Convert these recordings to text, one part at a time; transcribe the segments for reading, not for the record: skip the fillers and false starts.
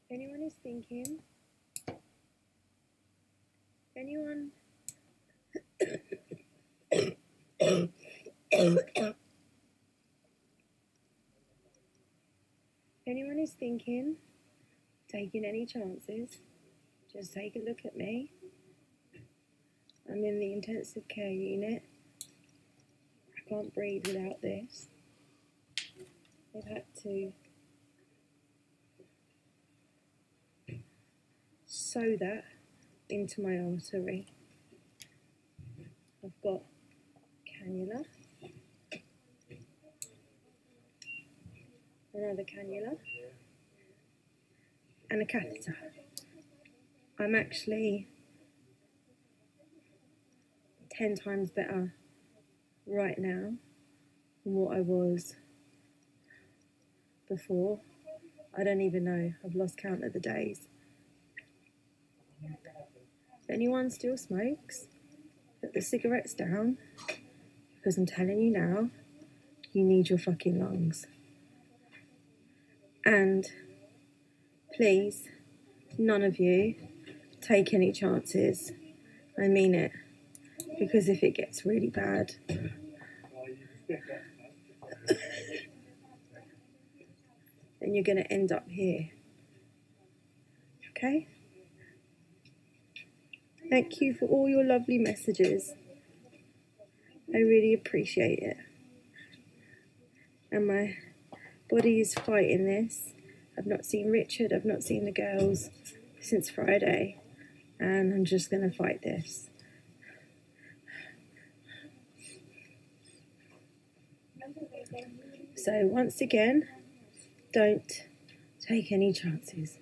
If anyone is thinking, if anyone is thinking, taking any chances, just take a look at me. I'm in the intensive care unit. I can't breathe without this. They've had to sew that into my artery. I've got cannula, another cannula, and a catheter. I'm actually 10 times better right now than what I was before. I don't even know, I've lost count of the days. If anyone still smokes, put the cigarettes down, because I'm telling you now, you need your fucking lungs. And please, none of you take any chances. I mean it, because if it gets really bad, then you're going to end up here. Okay? Thank you for all your lovely messages. I really appreciate it. And my body is fighting this. I've not seen Richard, I've not seen the girls since Friday, and I'm just going to fight this. So once again, don't take any chances.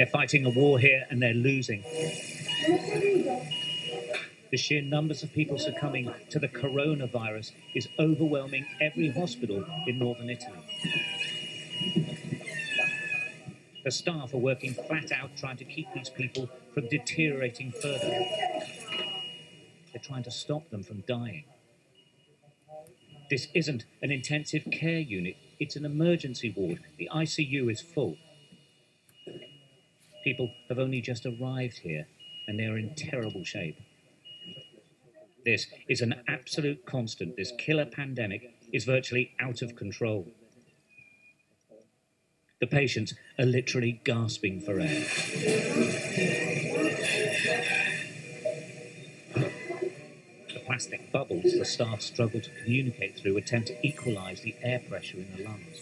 They're fighting a war here and they're losing. The sheer numbers of people succumbing to the coronavirus is overwhelming every hospital in northern Italy. The staff are working flat out trying to keep these people from deteriorating further. They're trying to stop them from dying. This isn't an intensive care unit, it's an emergency ward. The ICU is full. People have only just arrived here and they're in terrible shape. This is an absolute constant. This killer pandemic is virtually out of control. The patients are literally gasping for air. The plastic bubbles the staff struggle to communicate through attempt to equalise the air pressure in the lungs.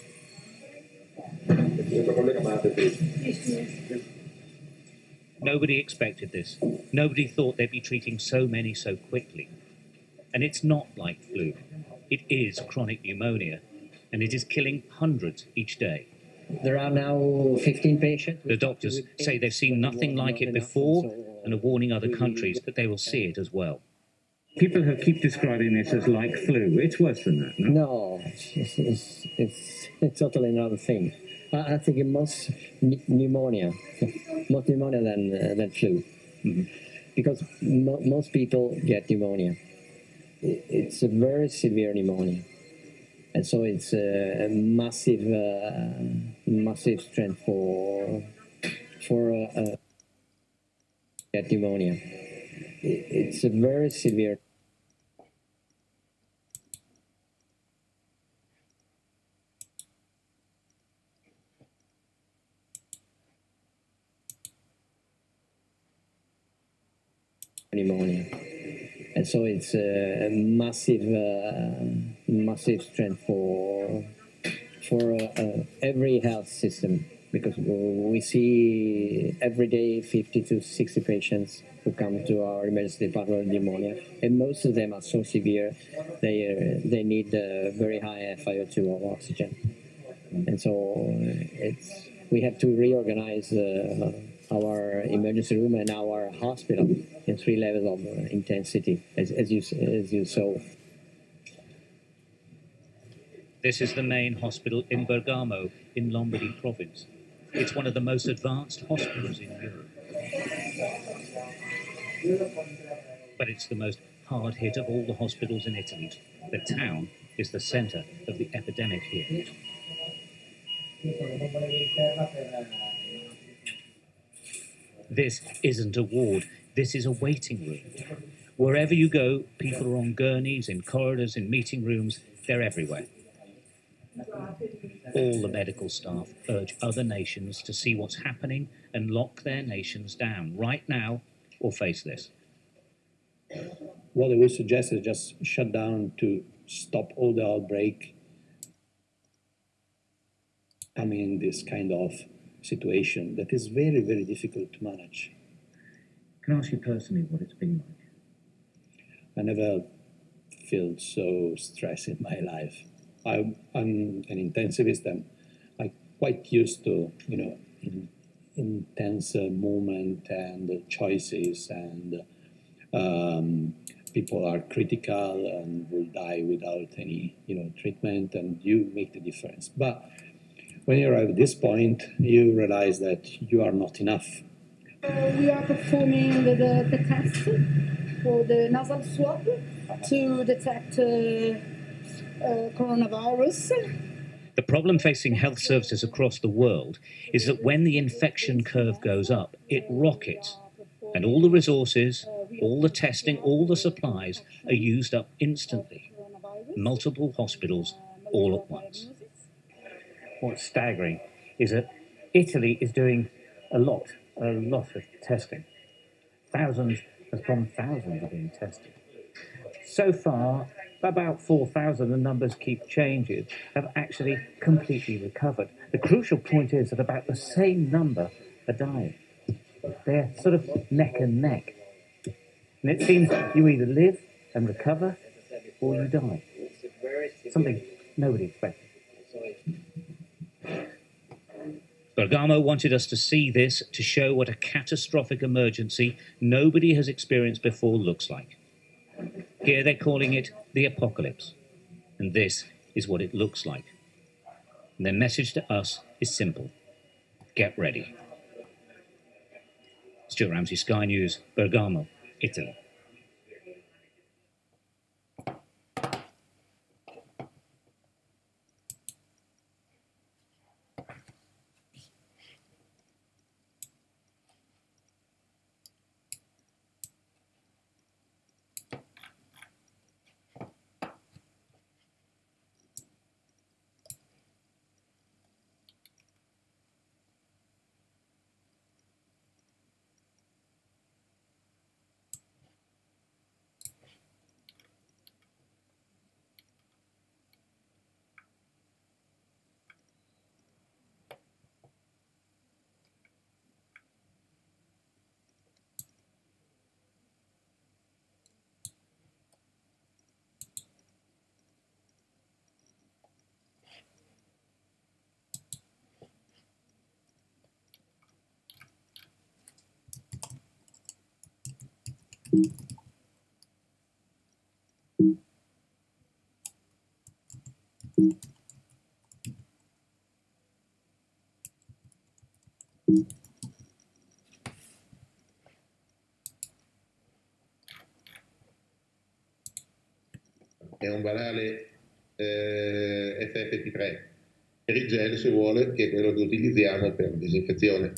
Nobody expected this. Nobody thought they'd be treating so many so quickly. And it's not like flu. It is chronic pneumonia, and it is killing hundreds each day. There are now 15 patients. The doctors say they've seen nothing like it before and are warning other countries that they will see it as well. People who keep describing this as like flu. It's worse than that, no? No, it's totally another thing. I think it's most pneumonia, more pneumonia than flu. Mm-hmm. Because most people get pneumonia. It's a very severe pneumonia. And so it's a massive strength for pneumonia. It's a very severe. Pneumonia. And so it's a massive strength for every health system, because we see every day 50 to 60 patients who come to our emergency department with pneumonia, and most of them are so severe they need a very high FiO2 of oxygen, and so we have to reorganize our emergency room and our hospital in 3 levels of intensity, as you saw. This is the main hospital in Bergamo, in Lombardy province. It's one of the most advanced hospitals in Europe. But it's the most hard hit of all the hospitals in Italy. The town is the centre of the epidemic here. This isn't a ward, this is a waiting room. Wherever you go, people are on gurneys, in corridors, in meeting rooms, they're everywhere. All the medical staff urge other nations to see what's happening and lock their nations down right now or face this. What I would suggest is just shut down to stop all the outbreak. I mean, this kind of situation that is very, very difficult to manage. Can I ask you personally what it's been like? I never felt so stressed in my life. I'm an intensivist, and I'm quite used to, intense moment and choices, and people are critical and will die without any, treatment, and you make the difference. But when you arrive at this point, you realize that you are not enough. We are performing the test for the nasal swab to detect coronavirus. The problem facing health services across the world is that when the infection curve goes up, it rockets, and all the resources, all the testing, all the supplies are used up instantly. Multiple hospitals all at once. What's staggering is that Italy is doing a lot of testing. Thousands upon thousands are being tested. So far, about 4,000, the numbers keep changing, have actually completely recovered. The crucial point is that about the same number are dying. They're sort of neck and neck. And it seems you either live and recover or you die. Something nobody expected. Bergamo wanted us to see this to show what a catastrophic emergency nobody has experienced before looks like. Here they're calling it the apocalypse, and this is what it looks like. And their message to us is simple: get ready. Stuart Ramsey, Sky News, Bergamo, Italy. È un banale FFP3 per il gel, se vuole, che è quello che utilizziamo per disinfezione.